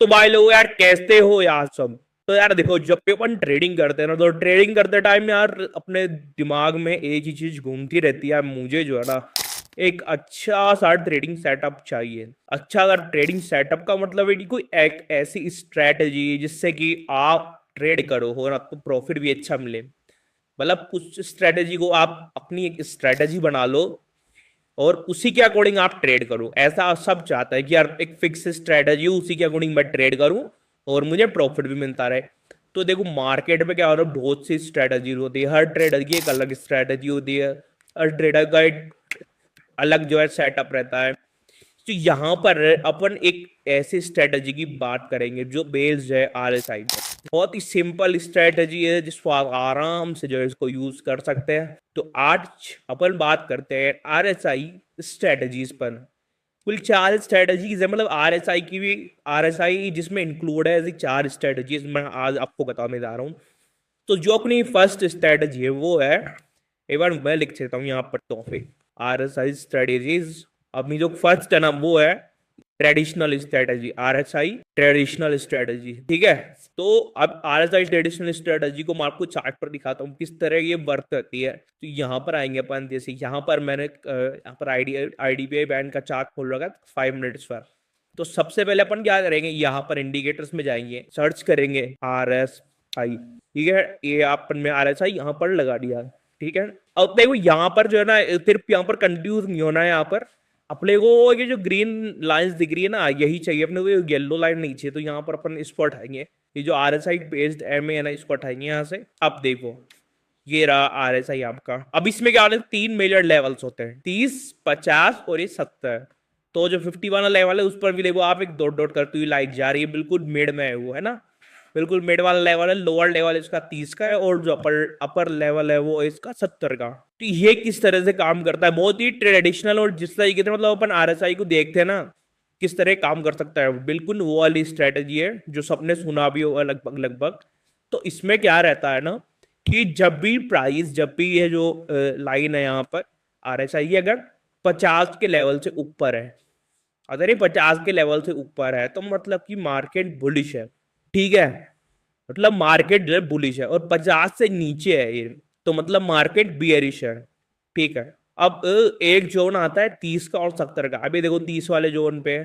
तो भाई लोग यार कैसे हो यार सब। तो यार देखो, जब भी अपन ट्रेडिंग करते हैं ना, तो ट्रेडिंग करते टाइम यार अपने दिमाग में एक ही चीज घूमती रहती है। मुझे जो है ना, एक अच्छा सा ट्रेडिंग सेटअप चाहिए। अच्छा अगर ट्रेडिंग सेटअप का मतलब है कि कोई एक ऐसी स्ट्रेटजी जिससे कि आप ट्रेड करो हो और आपको प्रॉफिट भी अच्छा मिले। मतलब कुछ स्ट्रेटजी को आप अपनी एक स्ट्रेटजी बना लो और उसी के अकॉर्डिंग आप ट्रेड करो। ऐसा सब चाहता है कि यार एक फिक्स स्ट्रेटजी उसी के अकॉर्डिंग मैं ट्रेड करूं और मुझे प्रॉफिट भी मिलता रहे। तो देखो मार्केट में क्या हो रहा है, बहुत सी स्ट्रेटजी होती है, हर ट्रेडर की एक अलग स्ट्रेटजी होती है, हर ट्रेडर का एक अलग जो है सेटअप रहता है। तो यहाँ पर अपन एक ऐसी स्ट्रेटजी की बात करेंगे जो बेस्ड है आरएसआई पर। बहुत ही सिंपल स्ट्रेटजी है जिसको आप आराम से जो है इसको यूज कर सकते हैं। तो आज अपन बात करते हैं आरएसआई स्ट्रेटजीज पर। कुल 4 स्ट्रेटजीज है, मतलब आरएसआई की भी, आरएसआई जिसमें इंक्लूड है, ऐसी 4 स्ट्रेटजीज मैं आज आपको बताने जा रहा हूँ। तो जो अपनी फर्स्ट स्ट्रेटजी है वो है, एक बार मैं लिख देता हूँ यहाँ पर टॉपिक, आरएसआई स्ट्रेटजीज। अपनी जो फर्स्ट है ना वो है traditional strategy, RSI traditional strategy. ठीक है। तो अब आरएसआई ट्रेडिशनल स्ट्रेटजी को मैं आपको चार्ट पर दिखाता हूँ किस तरह ये वर्क करती है। तो यहाँ पर आएंगे अपन, जैसे यहाँ पर मैंने यहाँ पर आईडीबीआई बैंक का चार्ट खोल रखा है 5 मिनट्स पर। तो सबसे पहले अपन क्या करेंगे, यहाँ पर इंडिकेटर्स में जाएंगे, सर्च करेंगे आरएसआई। ठीक है, ये अपन में आरएसआई यहाँ पर लगा दिया। ठीक है। अब देखो यहाँ पर जो है ना, सिर्फ यहाँ पर कंफ्यूज नहीं होना है। यहाँ पर अपने को ये जो ग्रीन लाइंस दिख रही है ना, यही चाहिए अपने को, येलो लाइन नहीं चाहिए। तो यहाँ पर अपन इसको हटाएंगे, ये जो आरएसआई बेस्ड एम है ना, इसको हटाएंगे यहाँ से। अब देखो ये रहा आरएसआई आपका। अब इसमें क्या होता है, 3 मेजर लेवल्स होते हैं, 30, 50 और ये 70। तो जो 50 वाला लेवल है उस पर भी देखो आप एक डॉट डॉट करती हुई लाइट जा रही है, बिल्कुल मिड में है वो, है ना। बिल्कुल मिड वाला लेवल है। लोअर लेवल इसका 30 का है और जो अपर अपर लेवल है वो इसका 70 का। तो ये किस तरह से काम करता है, बहुत ही ट्रेडिशनल और जिस तरीके से मतलब अपन आरएसआई को देखते हैं ना किस तरह काम कर सकता है, बिल्कुल वो वाली स्ट्रेटजी है जो सबने सुना भी होगा लगभग लगभग। तो इसमें क्या रहता है ना कि जब भी प्राइस, जब भी ये जो लाइन है यहाँ पर आरएसआई अगर 50 के लेवल से ऊपर है, अगर ये 50 के लेवल से ऊपर है तो मतलब कि मार्केट बुलिश है। ठीक है, मतलब मार्केट जो है बुलिश है। और 50 से नीचे है ये तो मतलब मार्केट बियरिश है। ठीक है। अब एक जोन आता है 30 का और 70 का। अभी देखो 30 वाले जोन पे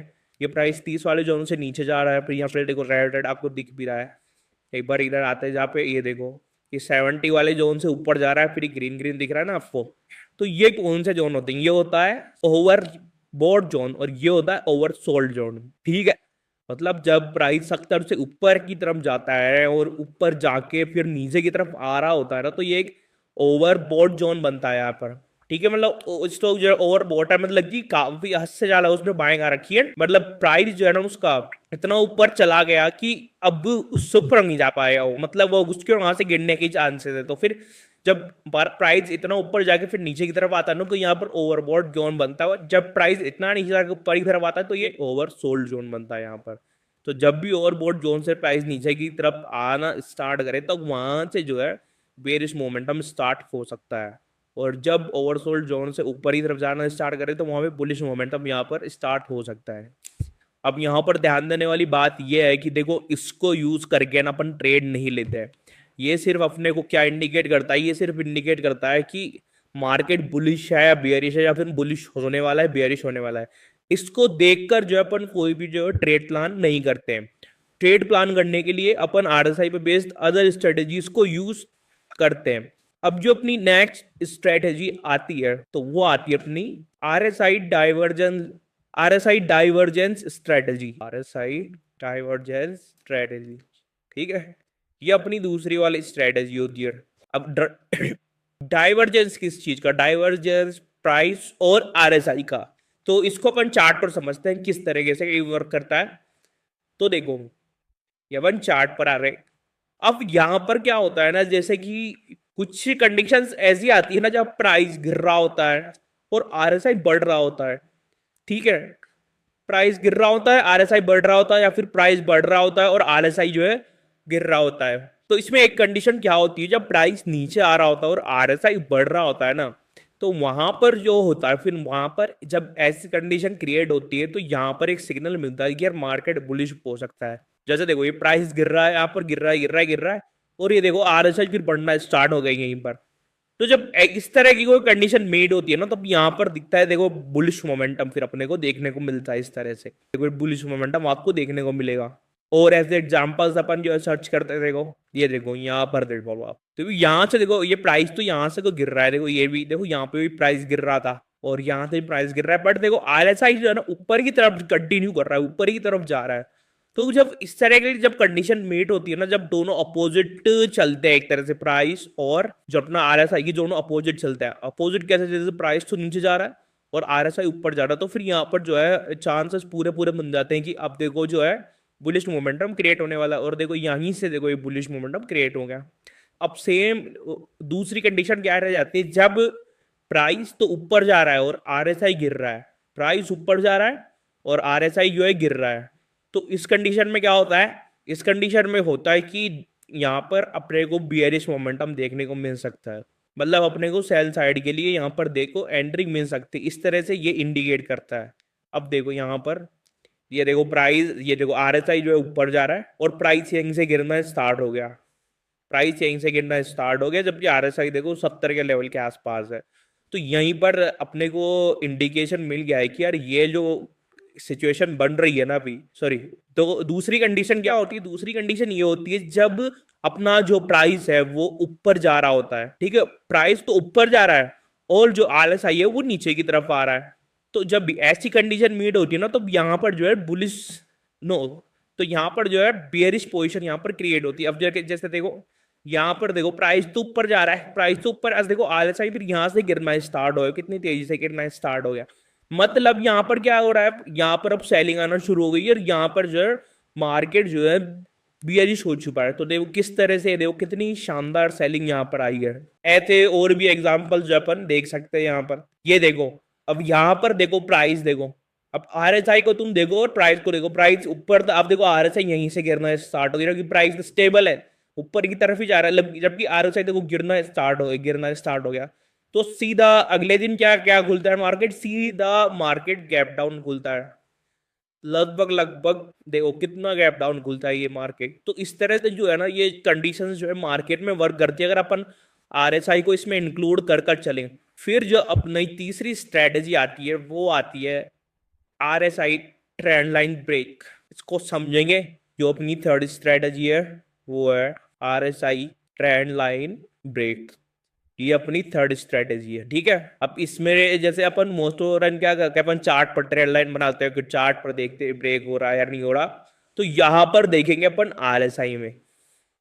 ये प्राइस 30 वाले जोन से नीचे जा रहा है, फिर यहाँ पे देखो रेड रेड आपको दिख भी रहा है। एक बार इधर आते हैं जहाँ पे ये देखो ये 70 वाले जोन से ऊपर जा रहा है, फिर ग्रीन ग्रीन दिख रहा है ना आपको। तो ये कौन से जोन होते हैं, ये होता है ओवर बोर्ड जोन और ये होता है ओवर सोल्ड जोन। ठीक है। मतलब जब प्राइस 70 से ऊपर की तरफ जाता है और ऊपर जाके फिर नीचे की तरफ आ रहा होता है ना, तो ये एक ओवरबॉट जोन बनता है यहाँ पर। ठीक है, मतलब स्टॉक जो है ओवरबॉट है, मतलब कि काफी हद से ज्यादा उसने बाइंग आ रखी है। मतलब प्राइस जो है ना उसका इतना ऊपर चला गया कि अब उससे ऊपर नहीं जा पाएगा वो, मतलब वो उसके वहां से गिरने के चांसेस है। तो फिर जब प्राइस इतना ऊपर जाके फिर नीचे की तरफ आता है ना, तो यहाँ पर ओवरबॉट जोन बनता है। जब प्राइस इतना नीचे जाकर ऊपर की तरफ आता है तो ये ओवर सोल्ड जोन बनता है यहाँ पर। तो जब भी ओवरबॉट जोन से प्राइस नीचे की तरफ आना स्टार्ट करे तो वहां से जो है बेरिश मोमेंटम स्टार्ट हो सकता है। और जब ओवरसोल्ड जोन से ऊपर की तरफ जाना स्टार्ट करे तो वहां पे बुलिश मोमेंटम यहाँ पर स्टार्ट हो सकता है। अब यहाँ पर ध्यान देने वाली बात यह है कि देखो इसको यूज करके ना अपन ट्रेड नहीं लेते हैं। ये सिर्फ अपने को क्या इंडिकेट करता है, ये सिर्फ इंडिकेट करता है कि मार्केट बुलिश है या बियरिश है, या फिर बुलिश होने वाला है बियरिश होने वाला है। इसको देखकर जो है अपन कोई भी जो है ट्रेड प्लान नहीं करते हैं। ट्रेड प्लान करने के लिए अपन आरएसआई पे बेस्ड अदर स्ट्रेटेजीज को यूज करते हैं। अब जो अपनी नेक्स्ट स्ट्रेटेजी आती है तो वो आती है अपनी RSI divergence, RSI divergence strategy, RSI divergence strategy. ठीक है, ये अपनी दूसरी वाली स्ट्रेटेजी होती है। अब डाइवर्जेंस किस चीज का, डाइवर्जेंस प्राइस और आरएसआई का। तो इसको अपन चार्ट पर समझते हैं किस तरीके से ये वर्क करता है। तो देखो ये अपन चार्ट पर आ रहे हैं। अब यहां पर क्या होता है ना, जैसे कि कुछ कंडीशंस ऐसी आती है ना जब प्राइस गिर रहा होता है और आरएसआई बढ़ रहा होता है। ठीक है, प्राइस गिर रहा होता है, आरएसआई बढ़ रहा होता है, या फिर प्राइस बढ़ रहा होता है और आरएसआई जो है गिर रहा होता है। तो इसमें एक कंडीशन क्या होती है, जब प्राइस नीचे आ रहा होता है और आरएसआई बढ़ रहा होता है ना, तो वहां पर जो होता है, फिर वहां पर जब ऐसी कंडीशन क्रिएट होती है तो यहाँ पर एक सिग्नल मिलता है कि यार मार्केट बुलिश हो सकता है। जैसे देखो ये प्राइस गिर रहा है, यहाँ पर गिर रहा है, गिर रहा है, गिर रहा है, और ये देखो आरएसआई फिर बढ़ना स्टार्ट हो गई यहीं पर। तो जब इस तरह की कोई कंडीशन मेड होती है ना, तब यहाँ पर दिखता है देखो बुलिश मोमेंटम फिर अपने को देखने को मिलता है। इस तरह से देखो बुलिश मोमेंटम आपको देखने को मिलेगा। और ऐसे एग्जांपल्स अपन जो है सर्च करते हैं, देखो ये देखो यहाँ पर देखो आप, तो यहाँ से देखो ये प्राइस तो यहाँ से तो गिर रहा है, देखो ये भी देखो यहाँ पे भी प्राइस गिर रहा था और यहाँ से भी प्राइस गिर रहा है, बट देखो आरएसआई जो है ना ऊपर की तरफ कंटिन्यू कर रहा है, ऊपर की तरफ जा रहा है। तो जब इस तरह की जब कंडीशन मीट होती है ना, जब दोनों अपोजिट चलते हैं एक तरह से प्राइस और जो अपना आरएसआई, ये दोनों अपोजिट चलते हैं। अपोजिट कैसे, जैसे प्राइस तो नीचे जा रहा है और आरएसआई ऊपर जा रहा है, तो फिर यहाँ पर जो है चांसेस पूरे पूरे बन जाते हैं कि अब देखो जो है बुलिश मोमेंटम क्रिएट होने वाला है। और देखो यहीं से देखो ये बुलिश मोमेंटम क्रिएट हो गया। अब सेम दूसरी कंडीशन क्या रह जाती है, जब प्राइस तो ऊपर जा रहा है और आरएसआई गिर रहा है, प्राइस ऊपर जा रहा है और आरएसआई जो है गिर रहा है। तो इस कंडीशन में क्या होता है, इस कंडीशन में होता है कि यहाँ पर अपने को बियरिश मोमेंटम देखने को मिल सकता है, मतलब अपने को सेल साइड के लिए यहाँ पर देखो एंट्री मिल सकती है। इस तरह से ये इंडिकेट करता है। अब देखो यहाँ पर ये देखो प्राइस, ये देखो आरएसआई जो है ऊपर जा रहा है और प्राइस यहीं से गिरना स्टार्ट हो गया, प्राइस यहीं से गिरना स्टार्ट हो गया, जबकि आरएसआई देखो 70 के लेवल के आसपास है। तो यहीं पर अपने को इंडिकेशन मिल गया है कि यार ये जो सिचुएशन बन रही है ना अभी, सॉरी, तो दूसरी कंडीशन क्या होती है, दूसरी कंडीशन ये होती है जब अपना जो प्राइस है वो ऊपर जा रहा होता है, ठीक है, प्राइस तो ऊपर जा रहा है और जो आरएसआई है वो नीचे की तरफ आ रहा है। तो जब ऐसी कंडीशन मीट होती है ना, तो यहाँ पर जो है बुलिश, नो, तो यहाँ पर जो है बियरिश पोजीशन यहाँ पर क्रिएट होती है। अब जैसे देखो यहाँ पर देखो प्राइस तो ऊपर जा रहा है, प्राइस तो ऊपर, आज देखो आरएसआई फिर यहाँ से गिरना स्टार्ट हो गया, कितनी तेजी से गिरना स्टार्ट हो गया। मतलब यहाँ पर क्या हो रहा है, यहाँ पर अब सेलिंग आना शुरू हो गई है और यहाँ पर जो है मार्केट जो है बियरिश हो चुका है। तो देखो किस तरह से, देखो कितनी शानदार सेलिंग यहाँ पर आई है। ऐसे और भी एग्जांपल जो अपन देख सकते हैं यहाँ पर, ये देखो अब यहाँ पर देखो प्राइस देखो, अब आरएसआई को तुम देखो और प्राइस को देखो, प्राइस ऊपर, आप देखो आरएसआई यहीं से गिरना स्टार्ट हो गया क्योंकि प्राइस स्टेबल है, ऊपर की तरफ ही जा रहा है, जबकि आरएसआई देखो गिरना स्टार्ट हो गया। तो सीधा अगले दिन क्या क्या खुलता है मार्केट, सीधा मार्केट गैप डाउन खुलता है, लगभग लगभग देखो कितना गैप डाउन खुलता है ये मार्केट। तो इस तरह से जो है ना ये कंडीशंस जो है मार्केट में वर्क करती है, अगर अपन आरएसआई को इसमें इंक्लूड कर कर चलें। फिर जो अपनी तीसरी स्ट्रेटेजी आती है वो आती है आरएसआई ट्रेंड लाइन ब्रेक। इसको समझेंगे, जो अपनी थर्ड स्ट्रेटेजी है वो है आरएसआई ट्रेंड लाइन ब्रेक, ये अपनी थर्ड स्ट्रेटेजी है, ठीक है। अब इसमें जैसे अपन मोस्ट रन क्या करते हैं, अपन चार्ट पर ट्रेंड लाइन बनाते हैं, फिर चार्ट पर देखते हैं ब्रेक हो रहा है या नहीं हो रहा। तो यहां पर देखेंगे अपन आरएसआई में,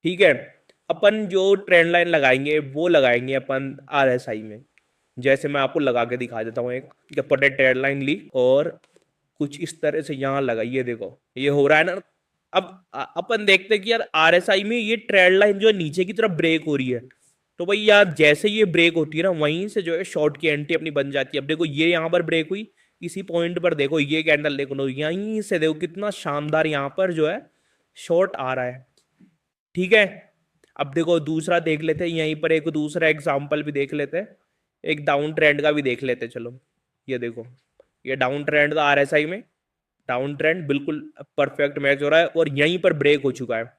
ठीक है, अपन जो ट्रेंड लाइन लगाएंगे वो लगाएंगे अपन आरएसआई में। जैसे मैं आपको लगा के दिखा देता हूँ, एक अपन ने ट्रेंड लाइन ली और कुछ इस तरह से यहाँ लगाइए, देखो ये हो रहा है ना। अब अपन देखते हैं कि यार आरएसआई में ये ट्रेंड लाइन जो है नीचे की तरफ ब्रेक हो रही है, तो भाई यार जैसे ये ब्रेक होती है ना, वहीं से जो है शॉर्ट की एंट्री अपनी बन जाती है। अब देखो ये यहाँ पर ब्रेक हुई, इसी पॉइंट पर देखो ये कैंडल देखो ना, यहीं से देखो कितना शानदार यहाँ पर जो है शॉर्ट आ रहा है, ठीक है। अब देखो दूसरा देख लेते हैं, यहीं पर एक दूसरा एग्जाम्पल भी देख लेते हैं, एक डाउन ट्रेंड का भी देख लेते हैं। चलो ये देखो, ये डाउन ट्रेंड था आरएसआई में, डाउन ट्रेंड बिल्कुल परफेक्ट मैच हो रहा है और यहीं पर ब्रेक हो चुका है।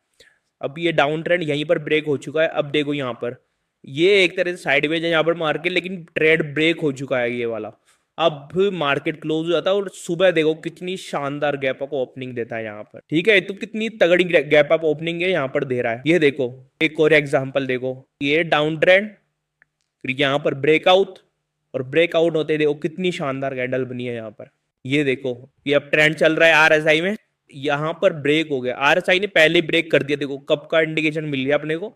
अब ये डाउन ट्रेंड यहीं पर ब्रेक हो चुका है। अब देखो यहाँ पर ये एक तरह से साइडवेज है यहाँ पर मार्केट, लेकिन ट्रेंड ब्रेक हो चुका है ये वाला। अब मार्केट क्लोज हो जाता है और सुबह देखो कितनी शानदार गैप अप ओपनिंग देता है यहाँ पर, ठीक है। तो कितनी तगड़ी गैप अप ओपनिंग है यहाँ पर दे रहा है। ये देखो एक और एग्जांपल देखो, ये डाउन ट्रेंड, फिर यहाँ पर ब्रेकआउट, और ब्रेकआउट होते देखो कितनी शानदार कैंडल बनी है यहाँ पर। ये देखो ये अब ट्रेंड चल रहा है आरएसआई में, यहाँ पर ब्रेक हो गया, आरएसआई ने पहले ब्रेक कर दिया, देखो कब का इंडिकेशन मिल गया अपने को,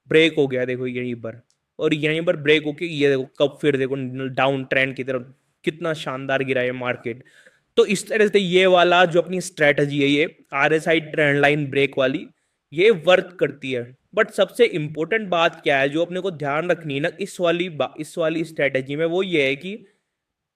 ब्रेक हो गया देखो यहीं पर, और यहीं पर ब्रेक होके ये देखो कब फिर देखो डाउन ट्रेंड की तरफ कितना शानदार गिरा है मार्केट। तो इस तरह से ये वाला जो अपनी स्ट्रेटजी है, ये आरएसआई ट्रेंड लाइन ब्रेक वाली, ये वर्क करती है। बट सबसे इंपॉर्टेंट बात क्या है जो अपने को ध्यान रखनी है ना इस वाली स्ट्रेटेजी में, वो ये है कि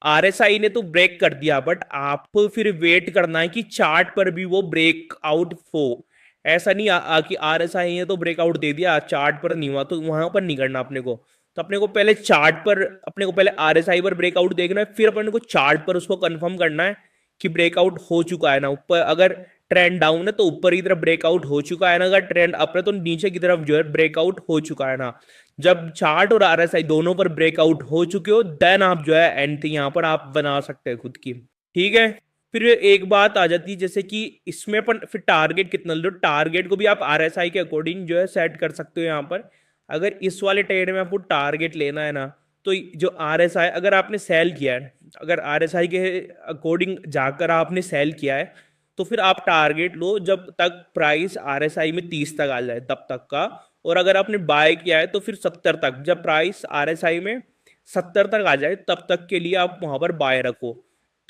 आरएसआई ने तो ब्रेक कर दिया, बट आपको फिर वेट करना है कि चार्ट पर भी वो ब्रेक आउट हो। ऐसा नहीं कि आरएसआई ने तो ब्रेकआउट दे दिया, चार्ट पर नहीं हुआ, तो वहां पर नहीं करना अपने को। तो अपने को पहले चार्ट पर, अपने को पहले आरएसआई पर ब्रेकआउट देखना है, फिर अपने को चार्ट पर उसको कंफर्म करना है कि ब्रेकआउट हो चुका है ना ऊपर। अगर ट्रेंड डाउन है तो ऊपर की तरफ ब्रेकआउट हो चुका है ना, अगर ट्रेंड अप है तो नीचे की तरफ जो है ब्रेकआउट हो चुका है ना। जब चार्ट और आरएसआई दोनों पर ब्रेकआउट हो चुके हो, देन आप जो है एंट्री यहाँ पर आप बना सकते हैं खुद की। ठीक है, फिर एक बात आ जाती है जैसे कि इसमें अपन फिर टारगेट कितना लो, टारगेट को भी आप आरएसआई के अकॉर्डिंग जो है सेट कर सकते हो यहाँ पर। अगर इस वाले ट्रेड में आपको टारगेट लेना है ना, तो जो आरएसआई अगर आपने सेल किया है, अगर आरएसआई के अकॉर्डिंग जाकर आपने सेल किया है, तो फिर आप टारगेट लो जब तक प्राइस आरएसआई में 30 तक आ जाए तब तक का। और अगर आपने बाय किया है तो फिर 70 तक, जब प्राइस आरएसआई में 70 तक आ जाए तब तक के लिए आप वहां पर बाय रखो।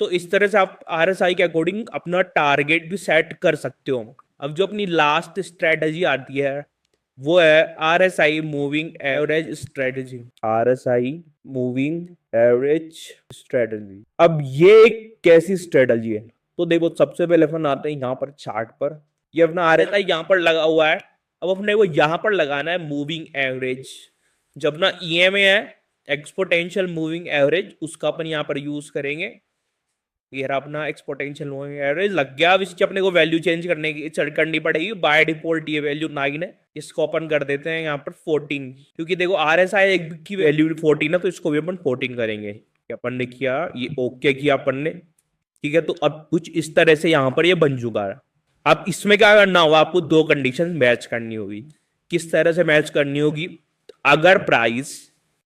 तो इस तरह से आप आरएसआई के अकॉर्डिंग अपना टारगेट भी सेट कर सकते हो। अब जो अपनी लास्ट स्ट्रेटजी आती है वो है RSI moving average strategy. RSI moving average strategy, अब ये एक कैसी स्ट्रेटजी है? तो देखो सबसे पहले अपन आते हैं यहाँ पर चार्ट पर। ये अपना आरएसआई यहाँ पर लगा हुआ है। अब अपने को यहाँ पर लगाना है मूविंग एवरेज। जब ना ईएमए है, एक्सपोनेंशियल मूविंग एवरेज, उसका अपन यहाँ पर यूज करेंगे। ये रहा अपना एक्सपोनेंशियल मूविंग एवरेज लग गया। अब इसकी अपने को वैल्यू चेंज करनी पड़ेगी। बाय डिफॉल्ट ये वैल्यू 9 है, इसको अपन कर देते हैं यहाँ पर 14, क्योंकि देखो आरएसआई एक की वैल्यू 14 है, तो इसको भी अपन 14 करेंगे। अपन ने किया, ये ओके किया अपन ने। ठीक है, तो अब कुछ इस तरह से यहाँ पर ये बन चुका है। अब इसमें क्या करना होगा, आपको दो कंडीशन मैच करनी होगी। किस तरह से मैच करनी होगी? अगर प्राइस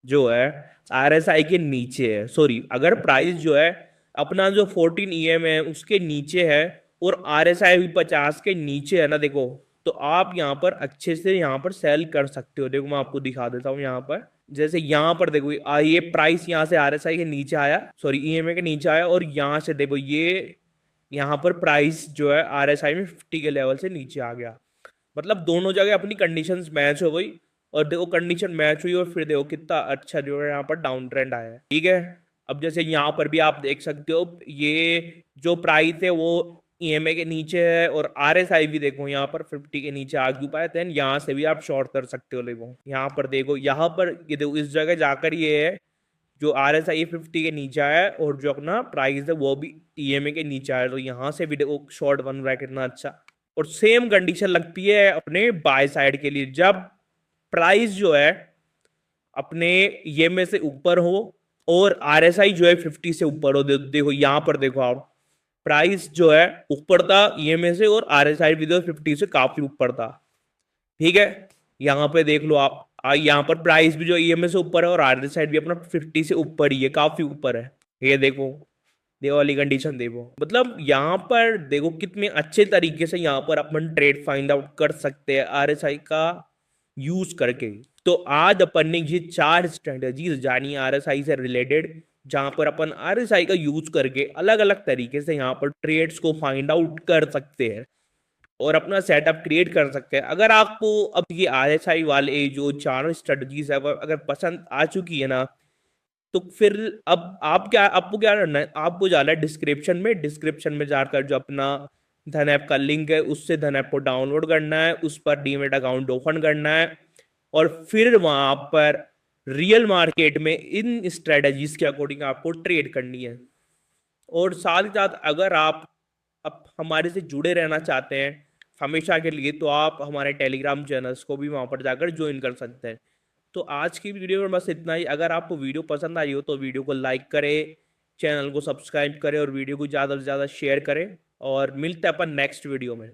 जो है आरएसआई के नीचे है, सॉरी अगर प्राइस जो है अपना जो 14 ईएम है उसके नीचे है और आरएसआई भी 50 के नीचे है ना, देखो तो आप यहाँ पर अच्छे से यहाँ पर सेल कर सकते हो। देखो मैं आपको दिखा देता हूँ यहाँ पर। जैसे यहाँ पर देखो ये प्राइस यहाँ से आरएसआई के नीचे आया, सॉरी ईएमए के नीचे आया, और यहाँ से देखो ये यहाँ पर प्राइस जो है आरएसआई में 50 के लेवल से नीचे आ गया। मतलब दोनों जगह अपनी कंडीशंस मैच हो गई, और देखो कंडीशन मैच हुई और फिर देखो कितना अच्छा जो है यहाँ पर डाउन ट्रेंड आया है। ठीक है, अब जैसे यहाँ पर भी आप देख सकते हो ये जो प्राइस है वो ईएमए के नीचे है, और आरएसआई भी देखो यहाँ पर 50 के नीचे आ क्यों पाए। देन यहाँ से भी आप शॉर्ट कर सकते हो। देखो यहाँ पर देखो, यहाँ पर ये देखो इस जगह जाकर ये है जो आरएसआई 50 के नीचे आया है, और जो अपना प्राइस है वो भी ईएमए के नीचे आया, तो यहाँ से भी देखो शॉर्ट बन रहा है कितना अच्छा। और सेम कंडीशन लगती है अपने बाय साइड के लिए, जब प्राइस जो है अपने ईएमए से ऊपर हो और आरएसआई जो है 50 से ऊपर हो। देखो यहाँ पर देखो आप, प्राइस जो है ऊपर था ईएमए से और आरएसआई भी 50 से काफी ऊपर था। ठीक है, यहाँ पे देख लो आप, यहाँ पर प्राइस भी जो ईएमए से ऊपर है और आरएसआई भी अपना 50 से ऊपर ही है, काफी ऊपर है। ये देखो, देखो वाली कंडीशन देखो, मतलब यहाँ पर देखो कितने अच्छे तरीके से यहाँ पर अपन ट्रेड फाइंड आउट कर सकते हैं आरएसआई का यूज करके। तो आज अपन ने ये 4 स्ट्रेटेजीज जानी आरएसआई से रिलेटेड, जहां पर अपन आरएसआई का यूज करके अलग अलग तरीके से यहाँ पर ट्रेड्स को फाइंड आउट कर सकते हैं और अपना सेटअप क्रिएट कर सकते हैं। अगर आपको अब ये आरएसआई वाले जो 4 स्ट्रेटजीज है अगर पसंद आ चुकी है ना, तो फिर अब आपको क्या करना है, आपको जाना है डिस्क्रिप्शन में। डिस्क्रिप्शन में जाकर जो अपना धन ऐप का लिंक है उससे धन ऐप को डाउनलोड करना है, उस पर डीमेट अकाउंट ओपन करना है, और फिर वहां पर रियल मार्केट में इन स्ट्रेटजीज के अकॉर्डिंग आपको ट्रेड करनी है। और साथ ही साथ अगर आप अब हमारे से जुड़े रहना चाहते हैं हमेशा के लिए, तो आप हमारे टेलीग्राम चैनल्स को भी वहां पर जाकर ज्वाइन कर सकते हैं। तो आज की वीडियो में बस इतना ही। अगर आपको वीडियो पसंद आई हो तो वीडियो को लाइक करें, चैनल को सब्सक्राइब करें और वीडियो को ज़्यादा से ज़्यादा शेयर करें, और मिलते हैं अपन नेक्स्ट वीडियो में।